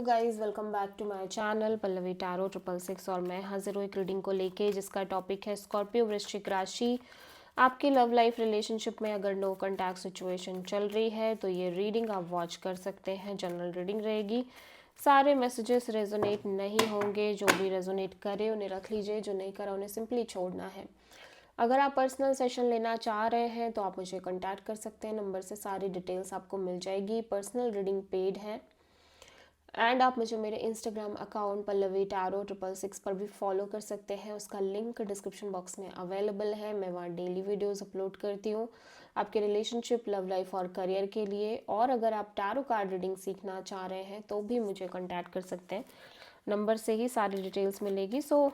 Guys welcome back to my channel Pallavi tarot 666 और मैं हाजिर हूँ एक रीडिंग को लेके जिसका टॉपिक है स्कॉर्पियो वृश्चिक राशि। आपकी लव लाइफ रिलेशनशिप में अगर नो कॉन्टैक्ट सिचुएशन चल रही है तो ये रीडिंग आप वॉच कर सकते हैं। जनरल रीडिंग रहेगी, सारे मैसेजेस रेजोनेट नहीं होंगे। जो भी रेजोनेट करे उन्हें रख लीजिए, जो नहीं करा उन्हें सिंपली छोड़ना है। अगर आप पर्सनल सेशन लेना चाह रहे हैं तो आप मुझे कॉन्टैक्ट कर सकते हैं, नंबर से सारी डिटेल्स आपको मिल जाएगी। पर्सनल रीडिंग पेड है एंड आप मुझे मेरे इंस्टाग्राम अकाउंट पल्लवी टैरो 666 पर भी फॉलो कर सकते हैं। उसका लिंक डिस्क्रिप्शन बॉक्स में अवेलेबल है। मैं वहाँ डेली वीडियोस अपलोड करती हूँ आपके रिलेशनशिप, लव लाइफ और करियर के लिए। और अगर आप टैरो कार्ड रीडिंग सीखना चाह रहे हैं तो भी मुझे कॉन्टैक्ट कर सकते हैं, नंबर से ही सारी डिटेल्स मिलेगी। सो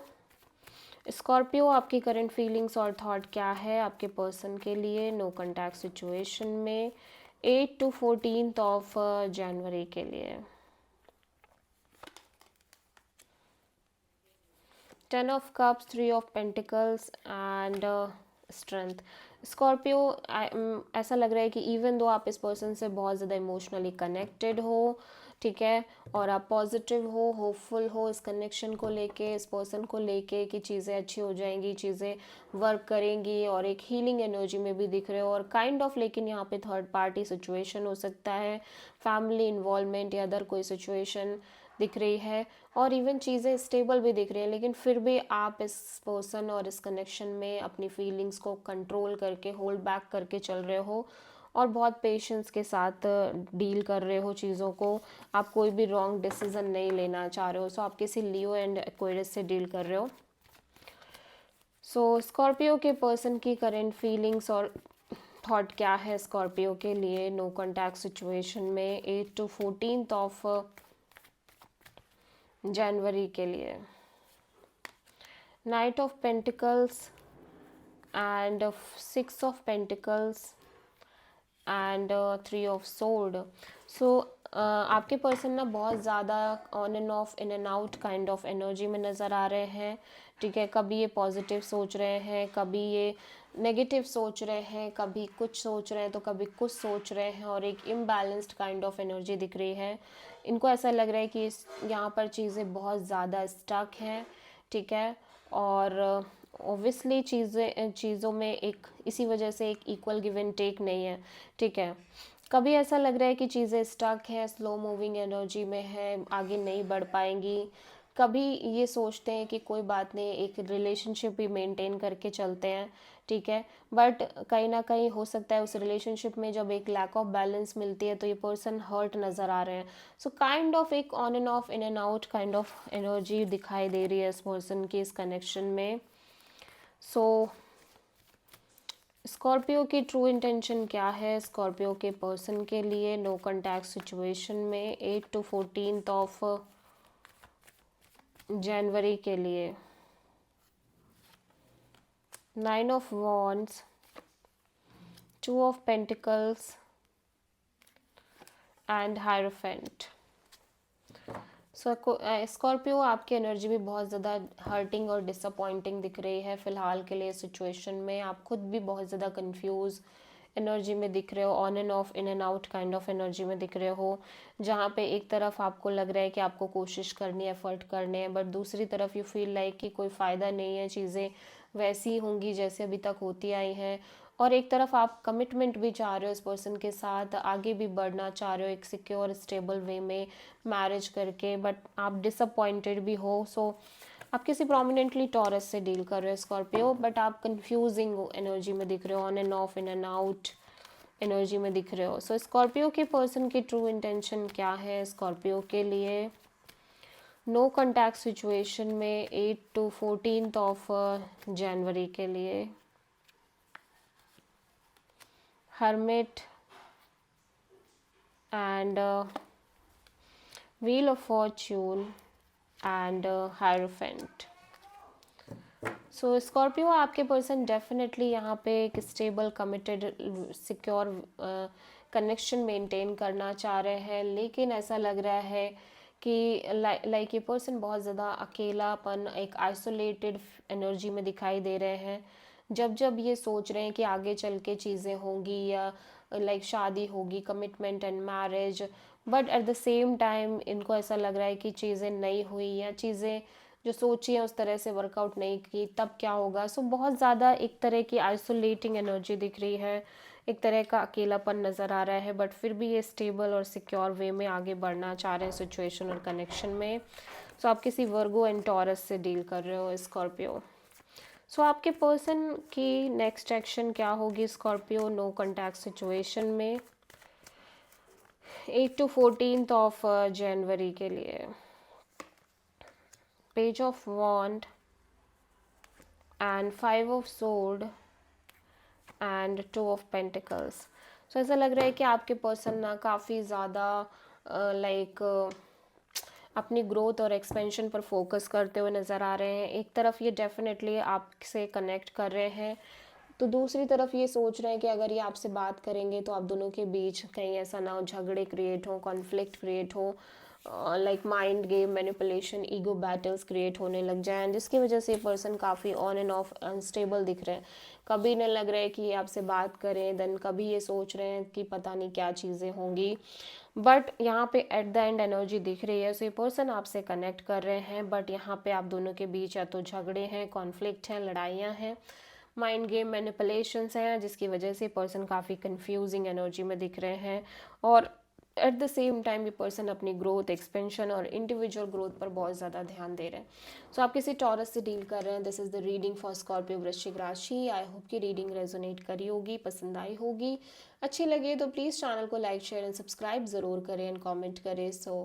स्कॉर्पियो, आपकी करंट फीलिंग्स और थॉट क्या है आपके पर्सन के लिए नो कॉन्टैक्ट सिचुएशन में 8 to 14 ऑफ जनवरी के लिए। 10 of cups, 3 of pentacles and strength. Scorpio, ऐसा लग रहा है कि इवन दो आप इस पर्सन से बहुत ज़्यादा इमोशनली कनेक्टेड हो, ठीक है, और आप पॉजिटिव हो, होपफुल हो इस कनेक्शन को लेके, इस पर्सन को लेके कि चीज़ें अच्छी हो जाएंगी, चीज़ें वर्क करेंगी, और एक हीलिंग एनर्जी में भी दिख रहे हो। और काइंड ऑफ लेकिन यहाँ पे थर्ड पार्टी सिचुएशन हो सकता है, फैमिली इन्वॉल्वमेंट या अदर कोई सिचुएशन दिख रही है, और इवन चीज़ें स्टेबल भी दिख रही हैं। लेकिन फिर भी आप इस पर्सन और इस कनेक्शन में अपनी फीलिंग्स को कंट्रोल करके, होल्ड बैक करके चल रहे हो और बहुत पेशेंस के साथ डील कर रहे हो चीज़ों को। आप कोई भी रॉन्ग डिसीजन नहीं लेना चाह रहे हो। सो आप किसी लियो एंड एक्वेरियस से डील कर रहे हो। सो स्कॉर्पियो के पर्सन की करेंट फीलिंग्स और थॉट क्या है स्कॉर्पियो के लिए नो कॉन्टैक्ट सिचुएशन में 8 to 14 ऑफ जनवरी के लिए। Knight of pentacles and 6 of pentacles and 3 of sword. So आपके पर्सन ना बहुत ज़्यादा on and off, in and out kind of energy में नज़र आ रहे हैं, ठीक है। कभी ये पॉजिटिव सोच रहे हैं, कभी ये नेगेटिव सोच रहे हैं, कभी कुछ सोच रहे हैं तो कभी कुछ सोच रहे हैं, और एक इम्बैलेंस्ड काइंड ऑफ एनर्जी दिख रही है। इनको ऐसा लग रहा है कि यहाँ पर चीज़ें बहुत ज़्यादा स्टक हैं, ठीक है, और ऑब्वियसली चीज़ों में एक इसी वजह से एक इक्वल गिव एंड टेक नहीं है, ठीक है। कभी ऐसा लग रहा है कि चीज़ें स्टक हैं, स्लो मूविंग एनर्जी में है, आगे नहीं बढ़ पाएंगी। कभी ये सोचते हैं कि कोई बात नहीं, एक रिलेशनशिप भी मेंटेन करके चलते हैं, ठीक है, बट कहीं ना कहीं हो सकता है उस रिलेशनशिप में जब एक लैक ऑफ बैलेंस मिलती है तो ये पर्सन हर्ट नज़र आ रहे हैं। सो काइंड ऑफ एक on and off, in and out kind of energy दिखाई दे रही है इस पर्सन की इस कनेक्शन में। सो स्कॉर्पियो की ट्रू इंटेंशन क्या है स्कॉर्पियो के पर्सन के लिए नो कॉन्टैक्ट सिचुएशन में 8 to 14 ऑफ जनवरी के लिए। 9 of wands, 2 of pentacles and hierophant. Scorpio, आपकी एनर्जी भी बहुत ज़्यादा हर्टिंग और डिसअपॉइंटिंग दिख रही है फ़िलहाल के लिए सिचुएशन में। आप खुद भी बहुत ज़्यादा कंफ्यूज एनर्जी में दिख रहे हो, on and off, in and out kind of energy में दिख रहे हो, जहाँ पे एक तरफ आपको लग रहा है कि आपको कोशिश करनी है, एफर्ट करने हैं, बट दूसरी तरफ यू फील लाइक कि कोई फ़ायदा नहीं है, चीज़ें वैसी होंगी जैसे अभी तक होती आई हैं। और एक तरफ आप कमिटमेंट भी चाह रहे हो इस पर्सन के साथ, आगे भी बढ़ना चाह रहे हो एक सिक्योर स्टेबल वे में मैरिज करके, बट आप डिसअपॉइंटेड भी हो। सो आप किसी प्रोमिनेंटली टॉरस से डील कर रहे हो स्कॉर्पियो, बट आप कंफ्यूजिंग एनर्जी में दिख रहे हो, on and off, in and out energy में दिख रहे हो। सो स्कॉर्पियो के पर्सन की ट्रू इंटेंशन क्या है स्कॉर्पियो के लिए नो कॉन्टैक्ट सिचुएशन में 8 to 14 ऑफ जनवरी के लिए। hermit and wheel of fortune and hierophant। So Scorpio, आपके पर्सन डेफिनेटली यहाँ पे एक stable, committed, secure connection maintain करना चाह रहे हैं, लेकिन ऐसा लग रहा है कि लाइक ये पर्सन बहुत ज़्यादा अकेलापन, एक आइसोलेटेड एनर्जी में दिखाई दे रहे हैं। जब जब ये सोच रहे हैं कि आगे चल के चीज़ें होंगी या लाइक शादी होगी, commitment and marriage, but at the same time इनको ऐसा लग रहा है कि चीज़ें नहीं हुई या चीज़ें जो सोची है उस तरह से वर्कआउट नहीं की, तब क्या होगा। सो बहुत ज़्यादा एक तरह की आइसोलेटिंग एनर्जी दिख रही है, एक तरह का अकेलापन नज़र आ रहा है, बट फिर भी ये स्टेबल और सिक्योर वे में आगे बढ़ना चाह रहे हैं सिचुएशन और कनेक्शन में। सो आप किसी वर्गो एंड टॉरस से डील कर रहे हो स्कॉर्पियो। सो आपके पर्सन की नेक्स्ट एक्शन क्या होगी स्कॉर्पियो नो कॉन्टैक्ट सिचुएशन में 8 to 14th ऑफ जनवरी के लिए। Page of wand and 5 of sword and 2 of pentacles. So ऐसा लग रहा है कि आपके पर्सन ना काफ़ी ज़्यादा लाइक अपनी ग्रोथ और एक्सपेंशन पर फोकस करते हुए नज़र आ रहे हैं। एक तरफ ये डेफिनेटली आपसे कनेक्ट कर रहे हैं, तो दूसरी तरफ ये सोच रहे हैं कि अगर ये आपसे बात करेंगे तो आप दोनों के बीच कहीं ऐसा ना हो झगड़े क्रिएट हो, कॉन्फ्लिक्ट क्रिएट हो, like mind game, manipulation, ego battles create होने लग जाएं, जिसकी वजह से पर्सन काफ़ी ऑन एंड ऑफ अनस्टेबल दिख रहे हैं। कभी इन्हें लग रहा है कि ये आपसे बात करें, देन कभी ये सोच रहे हैं कि पता नहीं क्या चीज़ें होंगी। बट यहाँ पे एट द एंड एनर्जी दिख रही है, सो ये पर्सन आपसे कनेक्ट कर रहे हैं, बट यहाँ पे आप दोनों के बीच या तो झगड़े हैं, कॉन्फ्लिक्ट हैं, लड़ाइयाँ हैं, माइंड गेम, मैनिपुलेशंस हैं, जिसकी वजह से पर्सन काफ़ी कंफ्यूजिंग एनर्जी में दिख रहे हैं। और एट द सेम टाइम ये पर्सन अपनी ग्रोथ, एक्सपेंशन और इंडिविजुअल ग्रोथ पर बहुत ज़्यादा ध्यान दे रहे हैं। सो आप किसी टॉरस से डील कर रहे हैं। This is the reading for Scorpio वृश्चिक राशि। आई होप कि रीडिंग रेजोनेट करी होगी, पसंद आई होगी। अच्छी लगे तो प्लीज़ चैनल को लाइक, शेयर एंड सब्सक्राइब ज़रूर करें एंड कॉमेंट करें। सो